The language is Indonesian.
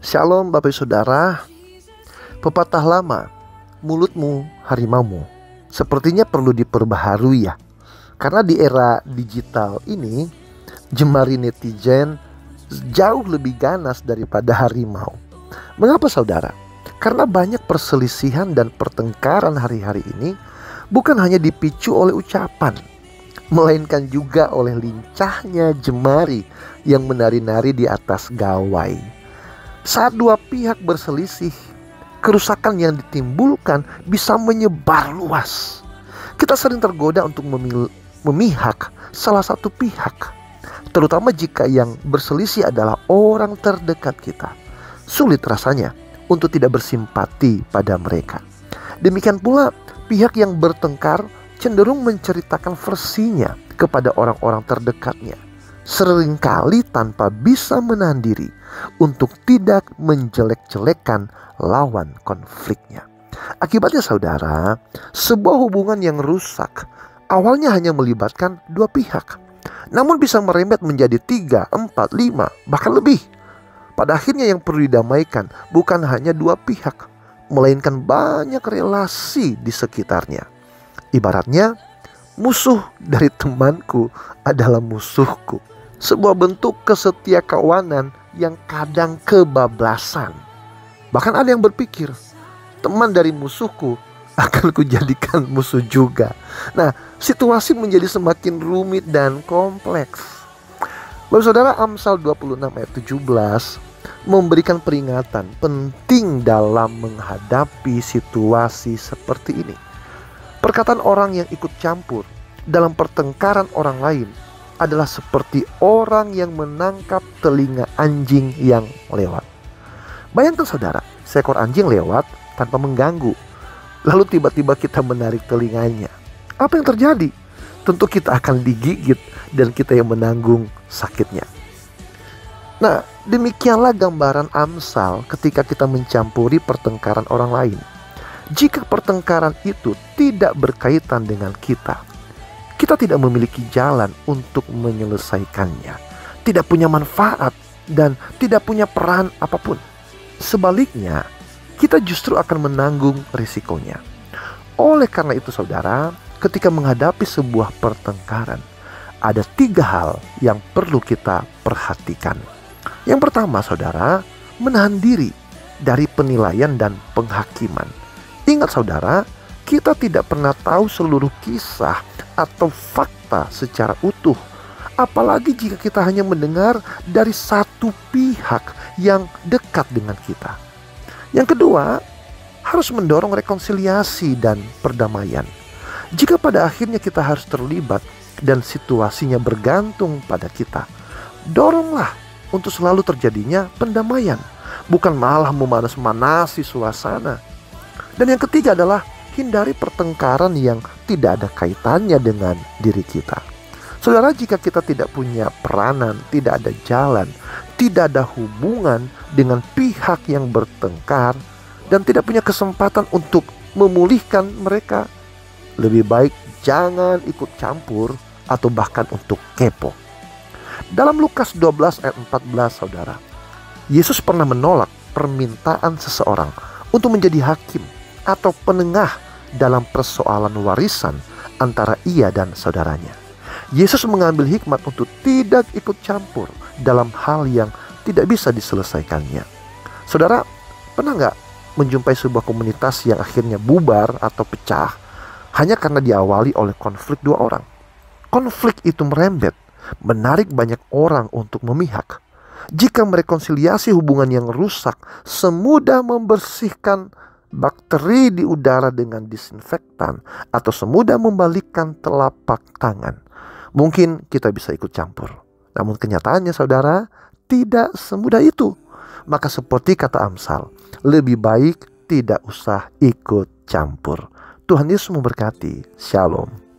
Shalom Bapak Saudara. Pepatah lama, mulutmu harimaumu, sepertinya perlu diperbaharui ya. Karena di era digital ini, jemari netizen jauh lebih ganas daripada harimau. Mengapa saudara? Karena banyak perselisihan dan pertengkaran hari-hari ini bukan hanya dipicu oleh ucapan, melainkan juga oleh lincahnya jemari yang menari-nari di atas gawai. Saat dua pihak berselisih, kerusakan yang ditimbulkan bisa menyebar luas. Kita sering tergoda untuk memihak salah satu pihak, terutama jika yang berselisih adalah orang terdekat kita. Sulit rasanya untuk tidak bersimpati pada mereka. Demikian pula pihak yang bertengkar cenderung menceritakan versinya kepada orang-orang terdekatnya, seringkali tanpa bisa menahan diri untuk tidak menjelek-jelekan lawan konfliknya. Akibatnya saudara, sebuah hubungan yang rusak awalnya hanya melibatkan dua pihak, namun bisa merembet menjadi 3, 4, 5, bahkan lebih. Pada akhirnya yang perlu didamaikan bukan hanya dua pihak, melainkan banyak relasi di sekitarnya. Ibaratnya, musuh dari temanku adalah musuhku. Sebuah bentuk kesetiakawanan yang kadang kebablasan. Bahkan ada yang berpikir, teman dari musuhku akan kujadikan musuh juga. Nah, situasi menjadi semakin rumit dan kompleks. Bapak Saudara, Amsal 26 ayat 17 memberikan peringatan penting dalam menghadapi situasi seperti ini. Perkataan orang yang ikut campur dalam pertengkaran orang lain adalah seperti orang yang menangkap telinga anjing yang lewat. Bayangkan saudara, seekor anjing lewat tanpa mengganggu, lalu tiba-tiba kita menarik telinganya. Apa yang terjadi? Tentu kita akan digigit dan kita yang menanggung sakitnya. Nah, demikianlah gambaran Amsal ketika kita mencampuri pertengkaran orang lain. Jika pertengkaran itu tidak berkaitan dengan kita tidak memiliki jalan untuk menyelesaikannya, tidak punya manfaat dan tidak punya peran apapun. Sebaliknya, kita justru akan menanggung risikonya. Oleh karena itu saudara, ketika menghadapi sebuah pertengkaran, ada 3 hal yang perlu kita perhatikan. Yang pertama saudara, menahan diri dari penilaian dan penghakiman. Ingat saudara, kita tidak pernah tahu seluruh kisah atau fakta secara utuh, apalagi jika kita hanya mendengar dari satu pihak yang dekat dengan kita. Yang kedua, harus mendorong rekonsiliasi dan perdamaian. Jika pada akhirnya kita harus terlibat dan situasinya bergantung pada kita, doronglah untuk selalu terjadinya pendamaian, bukan malah memanas-manasi suasana. Dan yang ketiga adalah hindari pertengkaran yang tidak ada kaitannya dengan diri kita. Saudara, jika kita tidak punya peranan, tidak ada jalan, tidak ada hubungan dengan pihak yang bertengkar, dan tidak punya kesempatan untuk memulihkan mereka, lebih baik jangan ikut campur atau bahkan untuk kepo. Dalam Lukas 12 ayat 14 saudara, Yesus pernah menolak permintaan seseorang untuk menjadi hakim atau penengah dalam persoalan warisan antara ia dan saudaranya. Yesus mengambil hikmat untuk tidak ikut campur dalam hal yang tidak bisa diselesaikannya. Saudara, pernah nggak menjumpai sebuah komunitas yang akhirnya bubar atau pecah hanya karena diawali oleh konflik 2 orang? Konflik itu merembet, menarik banyak orang untuk memihak. Jika merekonsiliasi hubungan yang rusak semudah membersihkan bakteri di udara dengan disinfektan atau semudah membalikkan telapak tangan, mungkin kita bisa ikut campur. Namun kenyataannya saudara, tidak semudah itu. Maka seperti kata Amsal, lebih baik tidak usah ikut campur. Tuhan Yesus memberkati. Shalom.